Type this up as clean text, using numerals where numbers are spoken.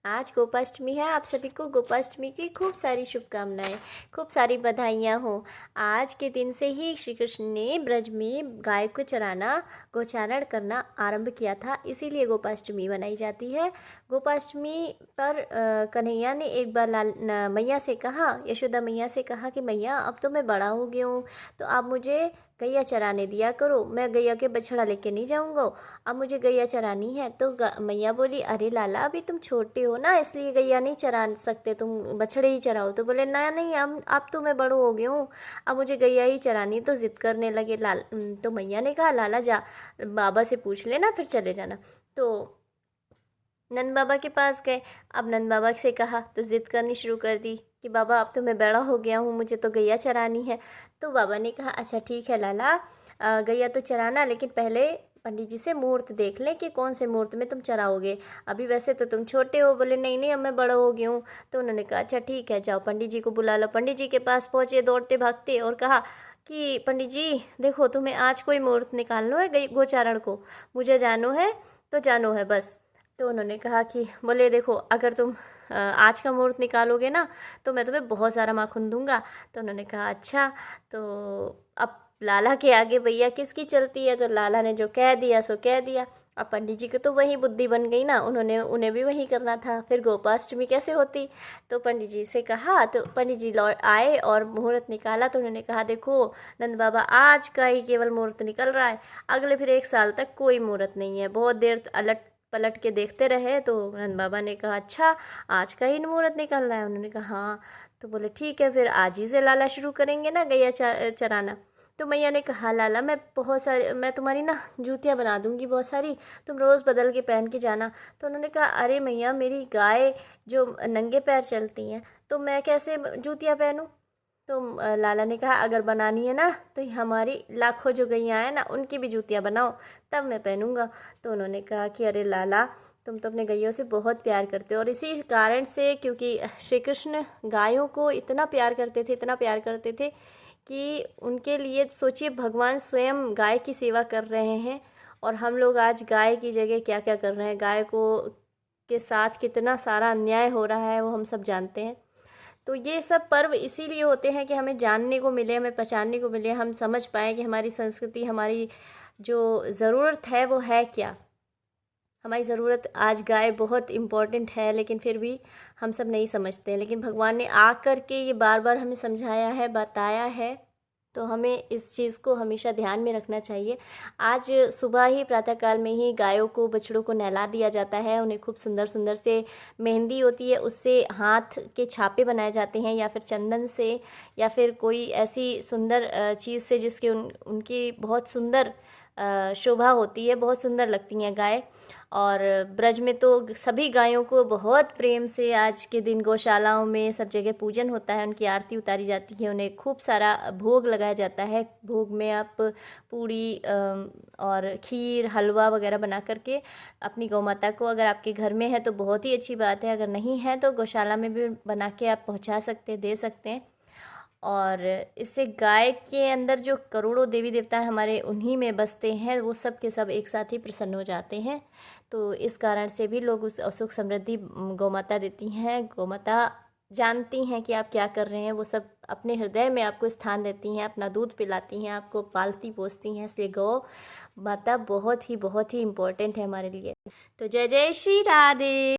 आज गोपाष्टमी है। आप सभी को गोपाष्टमी की खूब सारी शुभकामनाएं, खूब सारी बधाइयाँ हो। आज के दिन से ही श्री कृष्ण ने ब्रज में गाय को चराना, गोचारण करना आरंभ किया था, इसीलिए गोपाष्टमी मनाई जाती है। गोपाष्टमी पर कन्हैया ने एक बार मैया से कहा, यशोदा मैया से कहा कि मैया अब तो मैं बड़ा हो गया हूँ, तो आप मुझे गैया चराने दिया करो, मैं गैया के बछड़ा लेके नहीं जाऊँगा, अब मुझे गैया चरानी है। तो मैया बोली, अरे लाला अभी तुम छोटे हो ना, इसलिए गैया नहीं चरा सकते, तुम बछड़े ही चराओ। तो बोले ना नहीं, अब तो मैं बड़ो हो गया हूँ, अब मुझे गैया ही चरानी। तो ज़िद करने लगे। तो मैया ने कहा, लाला जा बाबा से पूछ लेना, फिर चले जाना। तो नंद बाबा के पास गए। अब नंद बाबा से कहा तो ज़िद करनी शुरू कर दी कि बाबा अब तो मैं बड़ा हो गया हूँ, मुझे तो गैया चरानी है। तो बाबा ने कहा, अच्छा ठीक है लाला, गैया तो चराना, लेकिन पहले पंडित जी से मुहूर्त देख लें कि कौन से मुहूर्त में तुम चराओगे, अभी वैसे तो तुम छोटे हो। बोले नहीं नहीं, अब मैं बड़ा हो गया हूँ। तो उन्होंने कहा अच्छा ठीक है, जाओ पंडित जी को बुला लो। पंडित जी के पास पहुँचे दौड़ते भागते और कहा कि पंडित जी देखो, तुम्हें आज कोई मुहूर्त निकालना है गोचारण को, मुझे जानो है तो जानो है बस। तो उन्होंने कहा कि बोले देखो, अगर तुम आज का मुहूर्त निकालोगे ना तो मैं तुम्हें बहुत सारा माखून दूंगा। तो उन्होंने कहा अच्छा। तो अब लाला के आगे भैया किसकी चलती है, तो लाला ने जो कह दिया सो कह दिया। अब पंडित जी को तो वही बुद्धि बन गई ना, उन्हें भी वही करना था, फिर गोपाष्टमी कैसे होती। तो पंडित जी से कहा, तो पंडित जी लौट आए और मुहूर्त निकाला। तो उन्होंने कहा देखो नंद बाबा, आज का ही केवल मुहूर्त निकल रहा है, अगले फिर 1 साल तक कोई मुहूर्त नहीं है। बहुत देर अलट पलट के देखते रहे। तो नंद बाबा ने कहा अच्छा, आज का ही मुहूर्त निकल रहा है। उन्होंने कहा हाँ। तो बोले ठीक है, फिर आज ही से लाला शुरू करेंगे ना गैया चराना। तो मैया ने कहा लाला, मैं तुम्हारी ना जूतियाँ बना दूंगी बहुत सारी, तुम रोज़ बदल के पहन के जाना। तो उन्होंने कहा अरे मैया, मेरी गाय जो नंगे पैर चलती हैं, तो मैं कैसे जूतियाँ पहनूं। तो लाला ने कहा अगर बनानी है ना तो हमारी लाखों जो गैया हैं ना, उनकी भी जूतियाँ बनाओ, तब मैं पहनूंगा। तो उन्होंने कहा कि अरे लाला, तुम तो अपने गैयों से बहुत प्यार करते हो, और इसी कारण से, क्योंकि श्री कृष्ण गायों को इतना प्यार करते थे, इतना प्यार करते थे कि उनके लिए सोचिए, भगवान स्वयं गाय की सेवा कर रहे हैं, और हम लोग आज गाय की जगह क्या क्या कर रहे हैं, गाय को के साथ कितना सारा अन्याय हो रहा है वो हम सब जानते हैं। तो ये सब पर्व इसीलिए होते हैं कि हमें जानने को मिले, हमें पहचानने को मिले, हम समझ पाएँ कि हमारी संस्कृति, हमारी जो ज़रूरत है वो है क्या। हमारी ज़रूरत आज गाय बहुत इम्पोर्टेंट है, लेकिन फिर भी हम सब नहीं समझते। लेकिन भगवान ने आकर के ये बार बार हमें समझाया है, बताया है, तो हमें इस चीज़ को हमेशा ध्यान में रखना चाहिए। आज सुबह ही प्रातःकाल में ही गायों को, बछड़ों को नहला दिया जाता है, उन्हें खूब सुंदर सुंदर से मेहंदी होती है, उससे हाथ के छापे बनाए जाते हैं, या फिर चंदन से, या फिर कोई ऐसी सुंदर चीज़ से जिसके उनकी बहुत सुंदर शोभा होती है, बहुत सुंदर लगती हैं गाय। और ब्रज में तो सभी गायों को बहुत प्रेम से आज के दिन गौशालाओं में सब जगह पूजन होता है, उनकी आरती उतारी जाती है, उन्हें खूब सारा भोग लगाया जाता है। भोग में आप पूड़ी और खीर, हलवा वगैरह बना करके अपनी गौ माता को, अगर आपके घर में है तो बहुत ही अच्छी बात है, अगर नहीं है तो गौशाला में भी बना के आप पहुंचा सकते हैं, दे सकते हैं। और इससे गाय के अंदर जो करोड़ों देवी देवता हमारे उन्हीं में बसते हैं, वो सब के सब एक साथ ही प्रसन्न हो जाते हैं। तो इस कारण से भी लोग उस सुख समृद्धि गौ माता देती हैं। गौ माता जानती हैं कि आप क्या कर रहे हैं, वो सब अपने हृदय में आपको स्थान देती हैं, अपना दूध पिलाती हैं, आपको पालती पोसती हैं। इसलिए गौ माता बहुत ही इम्पोर्टेंट है हमारे लिए। तो जय जय श्री राधे।